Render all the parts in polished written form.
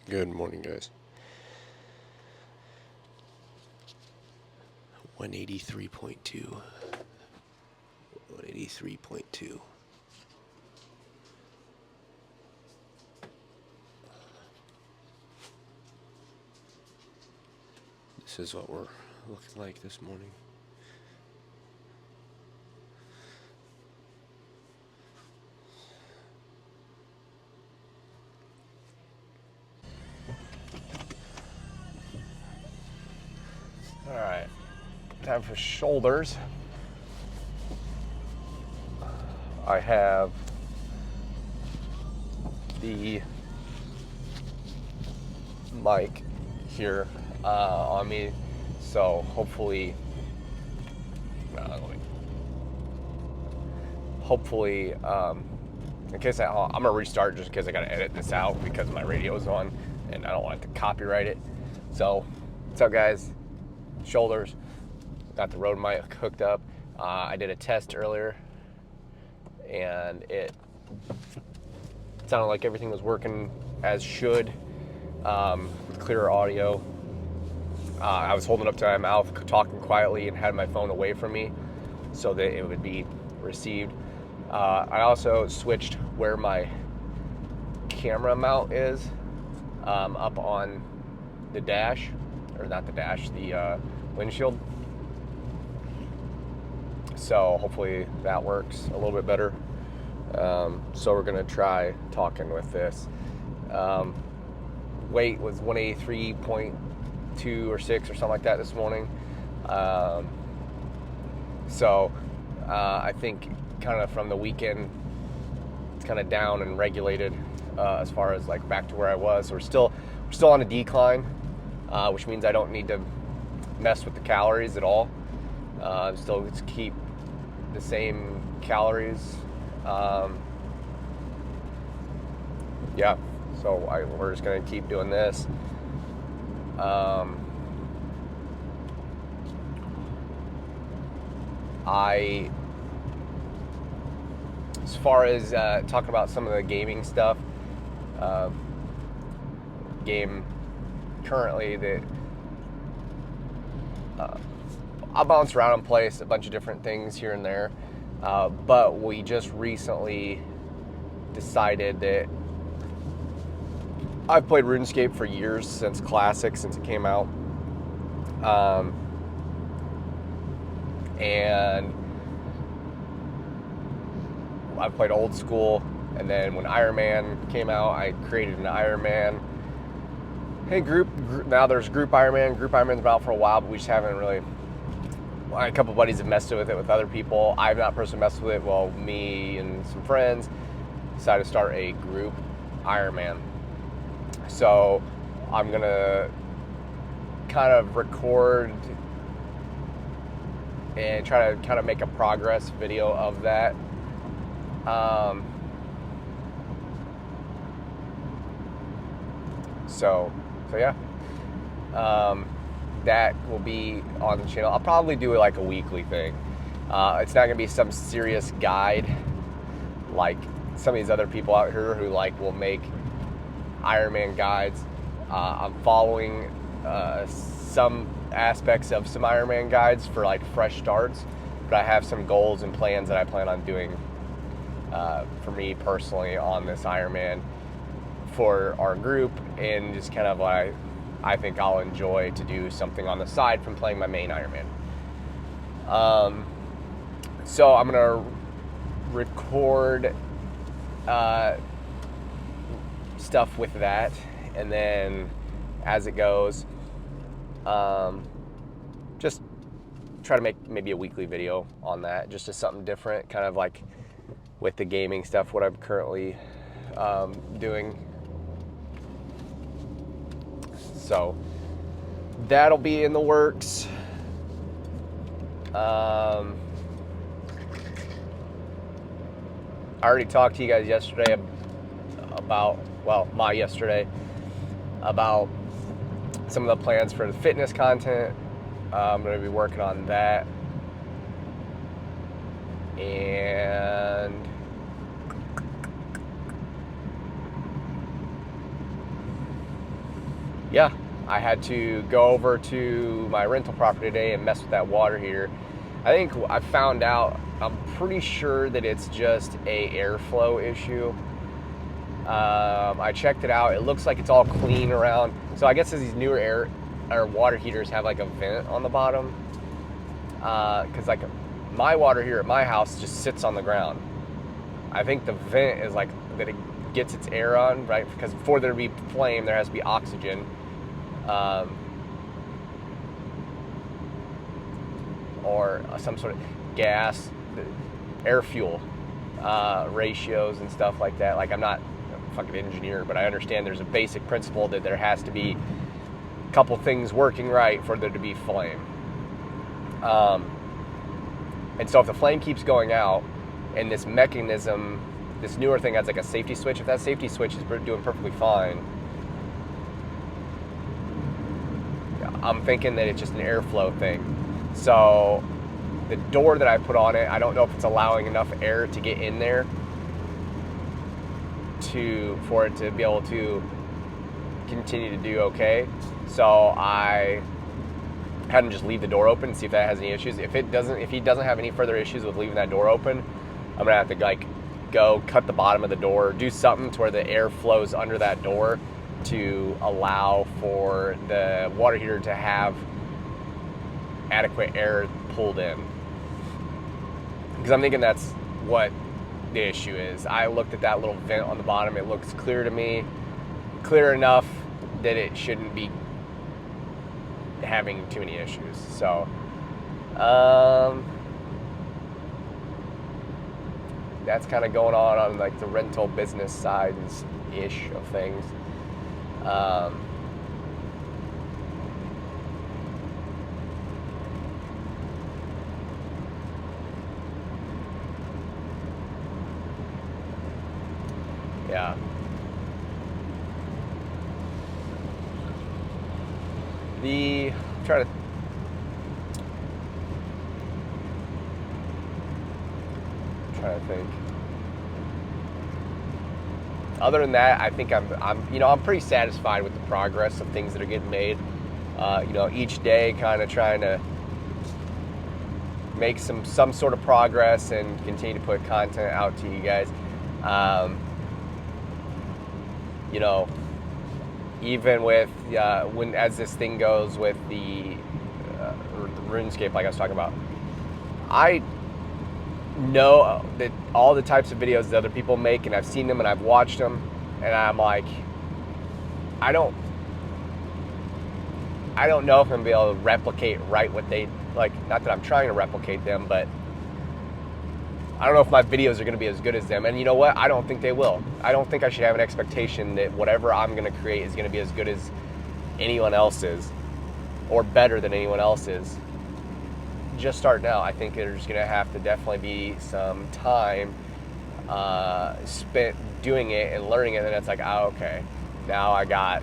Good morning, guys. 183.2. 183.2. This is what we're looking like this morning. All right, time for shoulders. I have the mic here on me, so hopefully, in case I'm gonna restart just in case I gotta edit this out because my radio's on and I don't want it to copyright it. So, what's up, guys? Shoulders. Got the Rode mic hooked up. I did a test earlier, and it sounded like everything was working as should, with clearer audio. I was holding up to my mouth, talking quietly, and had my phone away from me so that it would be received. I also switched where my camera mount is, up on the dash, or not the dash, the windshield. So hopefully that works a little bit better. So we're gonna try talking with this. Weight was 183.2 or 6 or something like that this morning. So I think kind of from the weekend, it's kind of down and regulated as far as like back to where I was. So we're still on a decline, which means I don't need to mess with the calories at all. Still just keep the same calories. Yeah, so we're just gonna keep doing this. As far as talking about some of the gaming stuff, game currently that I bounce around and play a bunch of different things here and there, but we just recently decided that I've played RuneScape for years, since Classic, since it came out, and I've played old school, and then when Iron Man came out, I created an Iron Man. Hey, group now there's Group Iron Man. Group Iron Man's been out for a while, but we just haven't really. A couple of buddies have messed with it with other people. I've not personally messed with it. Well, me and some friends decided to start a group Iron Man. So I'm gonna kind of record and try to kind of make a progress video of that. So yeah. That will be on the channel. I'll probably do like a weekly thing. It's not gonna be some serious guide like some of these other people out here who like will make Iron Man guides. I'm following some aspects of some Iron Man guides for like fresh starts, but I have some goals and plans that I plan on doing for me personally on this Iron Man for our group, and just kind of like I think I'll enjoy to do something on the side from playing my main Iron Man. So I'm gonna record stuff with that, and then as it goes, just try to make maybe a weekly video on that, just as something different, kind of like with the gaming stuff, what I'm currently doing. So that'll be in the works. I already talked to you guys yesterday about some of the plans for the fitness content. I'm going to be working on that. And yeah, I had to go over to my rental property today and mess with that water heater. I think I found out, I'm pretty sure that it's just a airflow issue. I checked it out. It looks like it's all clean around. So I guess these newer air or water heaters have like a vent on the bottom. Because like my water heater at my house just sits on the ground. I think the vent is like that it gets its air on, right? Because for there to be flame, there has to be oxygen. Or some sort of gas, air fuel ratios and stuff like that. Like, I'm not a fucking engineer, but I understand there's a basic principle that there has to be a couple things working right for there to be flame. And so if the flame keeps going out and this mechanism, this newer thing has like a safety switch, if that safety switch is doing perfectly fine, I'm thinking that it's just an airflow thing. So the door that I put on it, I don't know if it's allowing enough air to get in there for it to be able to continue to do okay. So I had him just leave the door open and see if that has any issues. If he doesn't have any further issues with leaving that door open, I'm gonna have to like go cut the bottom of the door, do something to where the air flows under that door to allow for the water heater to have adequate air pulled in. Because I'm thinking that's what the issue is. I looked at that little vent on the bottom. It looks clear to me, clear enough that it shouldn't be having too many issues. So that's kind of going on like the rental business side ish of things. Yeah. Try to think. Other than that, I think I'm pretty satisfied with the progress of things that are getting made. Each day kind of trying to make some sort of progress and continue to put content out to you guys. Even with as this thing goes with the RuneScape, like I was talking about, I know that all the types of videos that other people make, and I've seen them and I've watched them, and I'm like, I don't know if I'm gonna be able to replicate right what they like. Not that I'm trying to replicate them, but I don't know if my videos are going to be as good as them. And you know what? I don't think they will. I don't think I should have an expectation that whatever I'm going to create is going to be as good as anyone else's or better than anyone else's. Just starting out, I think there's going to have to definitely be some time spent doing it and learning it. And it's like, oh, okay, now I got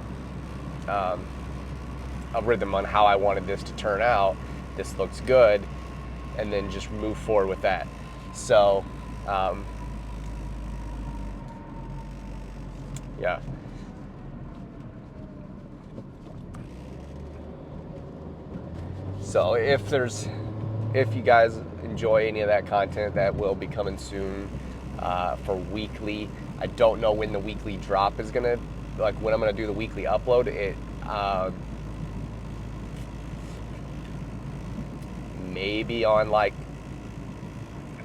a rhythm on how I wanted this to turn out. This looks good. And then just move forward with that. So, yeah. So if you guys enjoy any of that content, that will be coming soon for weekly. I don't know when the weekly drop is gonna, like when I'm gonna do the weekly upload. It maybe on like,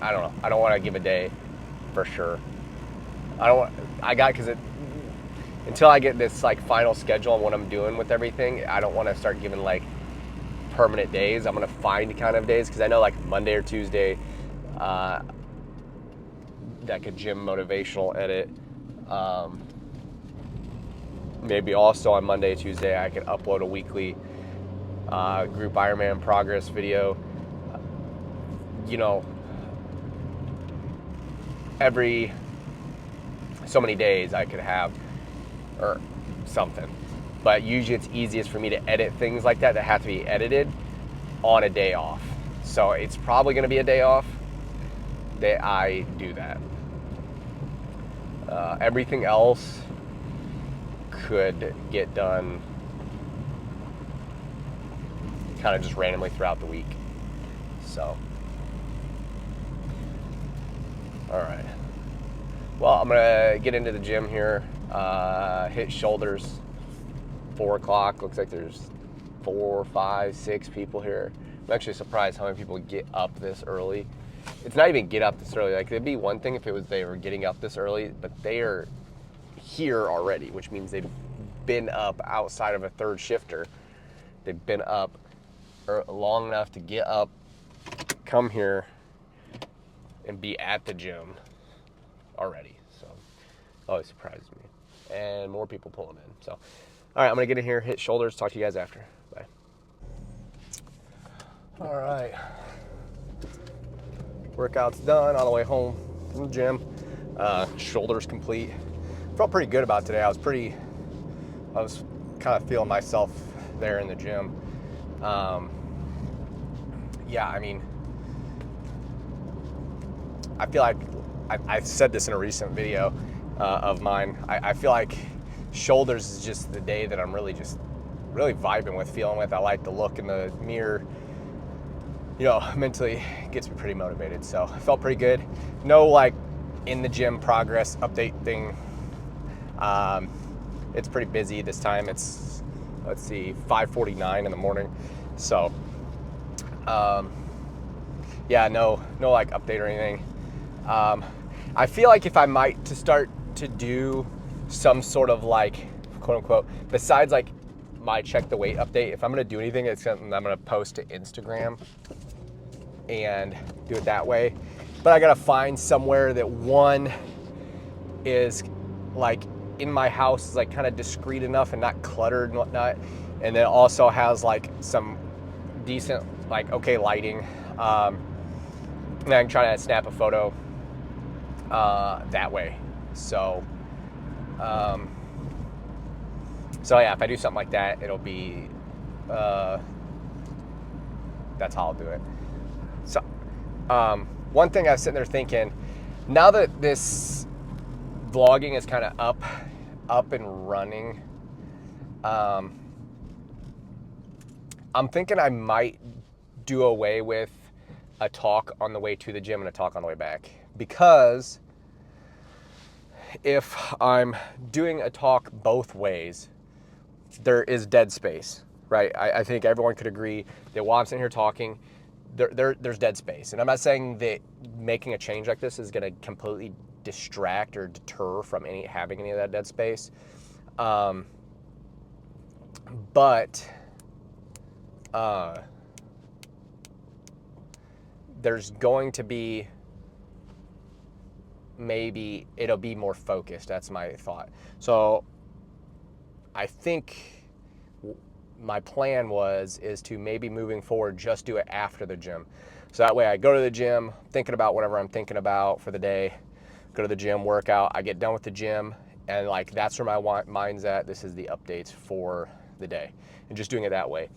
I don't know. I don't want to give a day for sure. Until I get this like final schedule on what I'm doing with everything, I don't want to start giving like permanent days. I'm going to find kind of days, because I know like Monday or Tuesday, like a gym motivational edit. Maybe also on Monday, Tuesday, I could upload a weekly group Ironman progress video. Every so many days I could have or something. But usually it's easiest for me to edit things like that have to be edited on a day off. So it's probably going to be a day off that I do that. Everything else could get done kind of just randomly throughout the week. So, all right. Well, I'm gonna get into the gym here, hit shoulders, 4 o'clock. Looks like there's 4, 5, 6 people here. I'm actually surprised how many people get up this early. It's not even get up this early. Like, it'd be one thing if it was they were getting up this early, but they are here already, which means they've been up outside of a third shifter. They've been up long enough to get up, come here, and be at the gym already. So, always surprises me. And more people pulling in. So, all right, I'm going to get in here, hit shoulders, talk to you guys after. Bye. All right. Workout's done, on the way home from the gym. Shoulders complete. Felt pretty good about today. I was kind of feeling myself there in the gym. Yeah, I mean, I feel like I said this in a recent video of mine. I feel like shoulders is just the day that I'm really vibing with, feeling with. I like the look in the mirror. You know, mentally gets me pretty motivated. So I felt pretty good. No like in the gym progress update thing. It's pretty busy this time. It's, let's see, 5:49 in the morning. So yeah, no like update or anything. I feel like if I might to start to do some sort of like, quote unquote, besides like my check the weight update, if I'm gonna do anything, it's something I'm gonna post to Instagram and do it that way. But I gotta find somewhere that one is like in my house, is like kind of discreet enough and not cluttered and whatnot, and then also has like some decent, like, okay, lighting. And I can try to snap a photo that way. So yeah, if I do something like that, it'll be that's how I'll do it. So one thing I was sitting there thinking, now that this vlogging is kind of up and running, I'm thinking I might do away with a talk on the way to the gym and a talk on the way back, because if I'm doing a talk both ways, there is dead space, right? I think everyone could agree that while I'm sitting here talking, there's dead space. And I'm not saying that making a change like this is going to completely distract or deter from having any of that dead space. But there's going to be, maybe it'll be more focused. That's my thought. So I think my plan is to maybe moving forward just do it after the gym. So that way I go to the gym thinking about whatever I'm thinking about for the day, go to the gym, workout, I get done with the gym, and like that's where my mind's at. This is the updates for the day, and just doing it that way.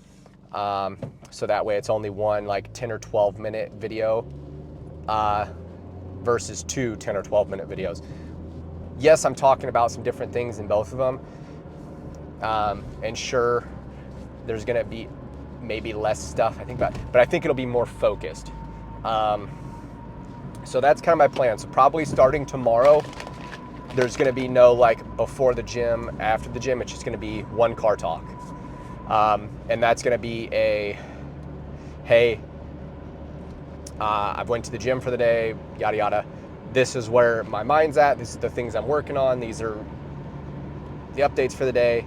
So that way it's only one like 10 or 12 minute video versus 2 10 or 12 minute videos. Yes, I'm talking about some different things in both of them. And sure, there's gonna be maybe less stuff but I think it'll be more focused. So that's kind of my plan. So probably starting tomorrow, there's gonna be no like before the gym, after the gym. It's just gonna be one car talk. And that's gonna be a, hey, I've went to the gym for the day, yada, yada. This is where my mind's at. This is the things I'm working on. These are the updates for the day.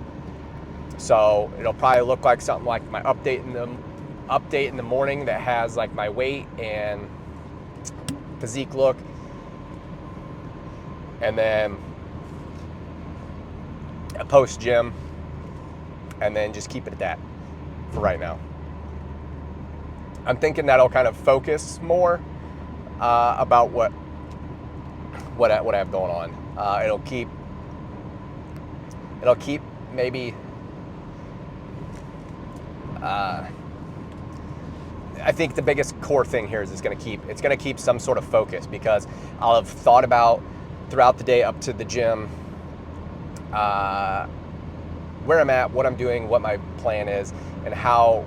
So it'll probably look like something like my update in the morning that has like my weight and physique look. And then a post gym, and then just keep it at that for right now. I'm thinking that'll kind of focus more about what I have going on. It'll keep maybe. I think the biggest core thing here is it's going to keep some sort of focus, because I'll have thought about throughout the day up to the gym where I'm at, what I'm doing, what my plan is, and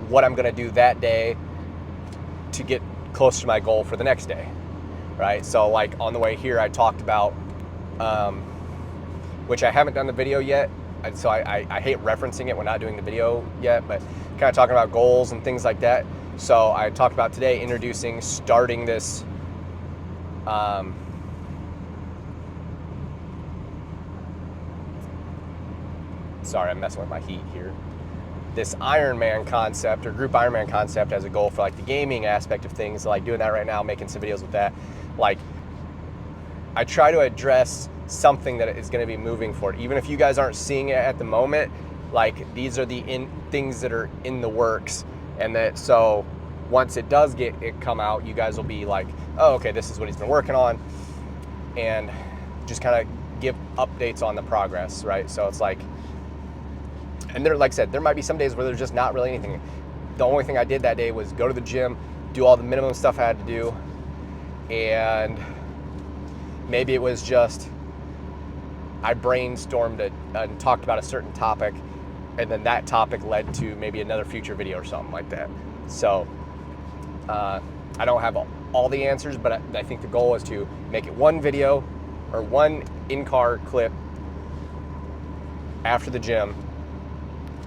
what I'm gonna do that day to get close to my goal for the next day, right? So like on the way here, I talked about, which I haven't done the video yet, so I hate referencing it when not doing the video yet, but kind of talking about goals and things like that. So I talked about today starting this sorry, I'm messing with my heat here. This Ironman concept, or group Ironman concept, as a goal for like the gaming aspect of things, like doing that right now, making some videos with that. Like, I try to address something that is going to be moving forward. Even if you guys aren't seeing it at the moment, like these are the things that are in the works, and that so once it does come out, you guys will be like, oh, okay, this is what he's been working on, and just kind of give updates on the progress, right? So it's like, and there, like I said, there might be some days where there's just not really anything. The only thing I did that day was go to the gym, do all the minimum stuff I had to do, and maybe it was just I brainstormed and talked about a certain topic, and then that topic led to maybe another future video or something like that. So I don't have all the answers, but I think the goal is to make it one video or one in-car clip after the gym,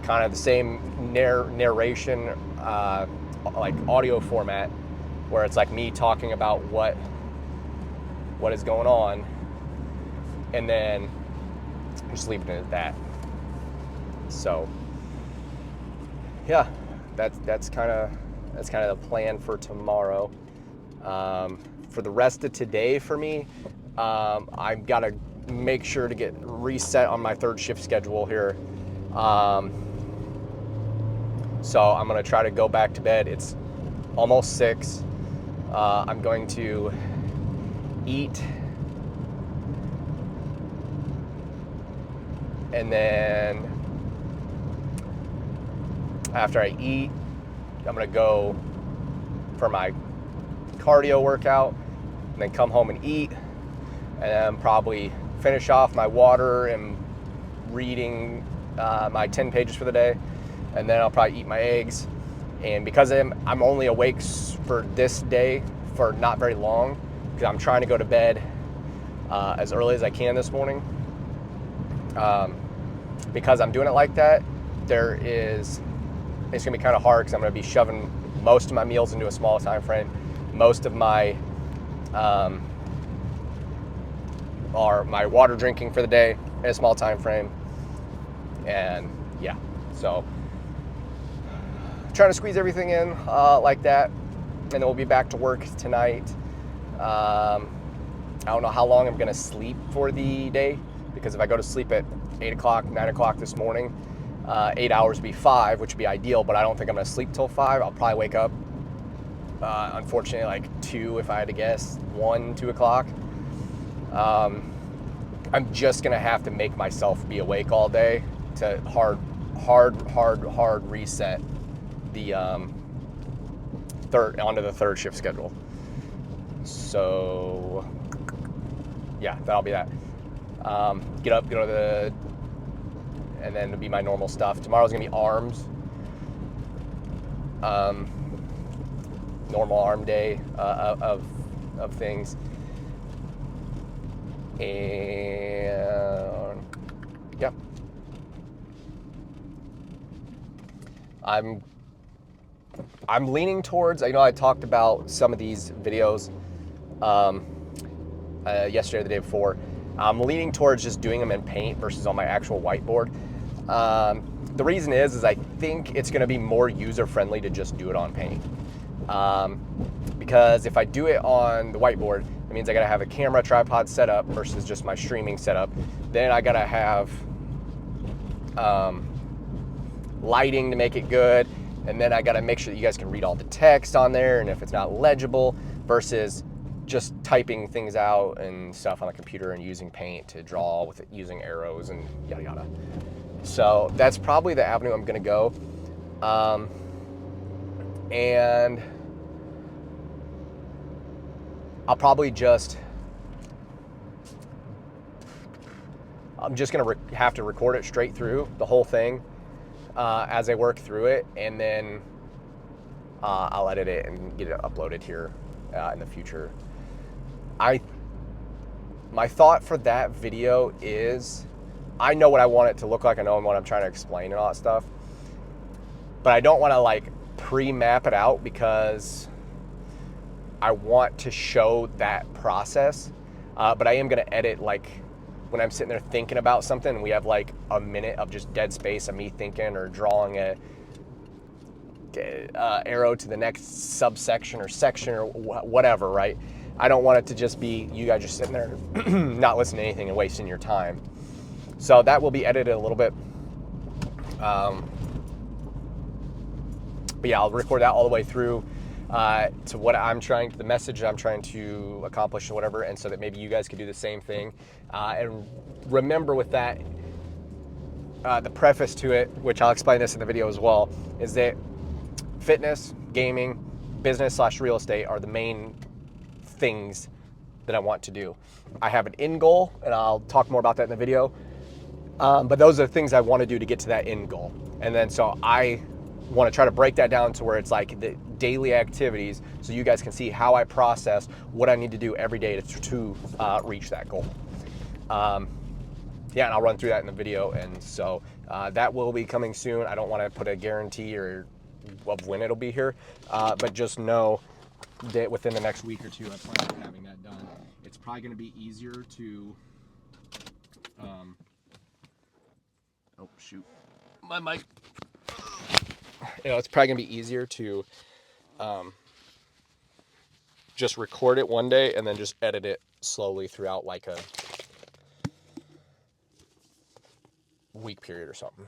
kind of the same narration, like audio format, where it's like me talking about what is going on, and then just leaving it at that. So yeah, that's kind of the plan for tomorrow. For the rest of today, for me, I've got to make sure to get reset on my third shift schedule here. So I'm gonna try to go back to bed. It's almost 6. I'm going to eat, and then after I eat, I'm gonna go for my cardio workout, and then come home and eat, and then probably finish off my water and reading my 10 pages for the day, and then I'll probably eat my eggs. And because I'm only awake for this day for not very long, because I'm trying to go to bed as early as I can this morning, because I'm doing it like that, it's gonna be kind of hard, because I'm gonna be shoving most of my meals into a small time frame, most of my my water drinking for the day in a small time frame, and yeah, so trying to squeeze everything in like that, and then we'll be back to work tonight. I don't know how long I'm gonna sleep for the day, because if I go to sleep at 8 o'clock, 9 o'clock this morning, 8 hours would be 5, which would be ideal, but I don't think I'm gonna sleep till 5. I'll probably wake up, unfortunately, like 2, if I had to guess, 1, 2 o'clock. I'm just gonna have to make myself be awake all day to hard reset the onto the third shift schedule. So yeah, that'll be that. Get up, go to and then it'll be my normal stuff. Tomorrow's gonna be arms. Normal arm day of things. And yeah, I'm leaning towards, I talked about some of these videos yesterday or the day before. I'm leaning towards just doing them in paint versus on my actual whiteboard. The reason is I think it's going to be more user-friendly to just do it on paint. Because if I do it on the whiteboard, it means I got to have a camera tripod set up versus just my streaming setup. Then I got to have lighting to make it good. And then I got to make sure that you guys can read all the text on there, and if it's not legible, versus just typing things out and stuff on the computer and using paint to draw with it, using arrows and yada yada. So that's probably the avenue I'm gonna go. And I'll probably just I'm just gonna have to record it straight through the whole thing as I work through it, and then I'll edit it and get it uploaded here in the future. My thought for that video is, I know what I want it to look like. I know what I'm trying to explain and all that stuff, but I don't want to like pre-map it out because I want to show that process. But I am going to edit, like when I'm sitting there thinking about something and we have like a minute of just dead space of me thinking or drawing a arrow to the next subsection or section or whatever, right? I don't want it to just be you guys just sitting there not listening to anything and wasting your time. So that will be edited a little bit. But yeah, I'll record that all the way through to what the message I'm trying to accomplish or whatever, and so that maybe you guys can do the same thing. And remember with that, the preface to it, which I'll explain this in the video as well, is that fitness, gaming, business/real estate are the main things that I want to do. I have an end goal, and I'll talk more about that in the video. But those are the things I want to do to get to that end goal. And then so I want to try to break that down to where it's like the daily activities, so you guys can see how I process what I need to do every day to reach that goal. Yeah, and I'll run through that in the video. And so that will be coming soon. I don't want to put a guarantee or of when it'll be here, but just know that within the next week or two, I plan on having that done. It's probably going to be easier to, oh shoot, my mic. It's probably going to be easier to just record it one day and then just edit it slowly throughout like a week period or something.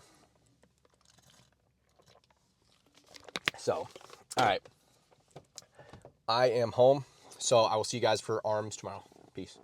So, all right. I am home, so I will see you guys for arms tomorrow. Peace.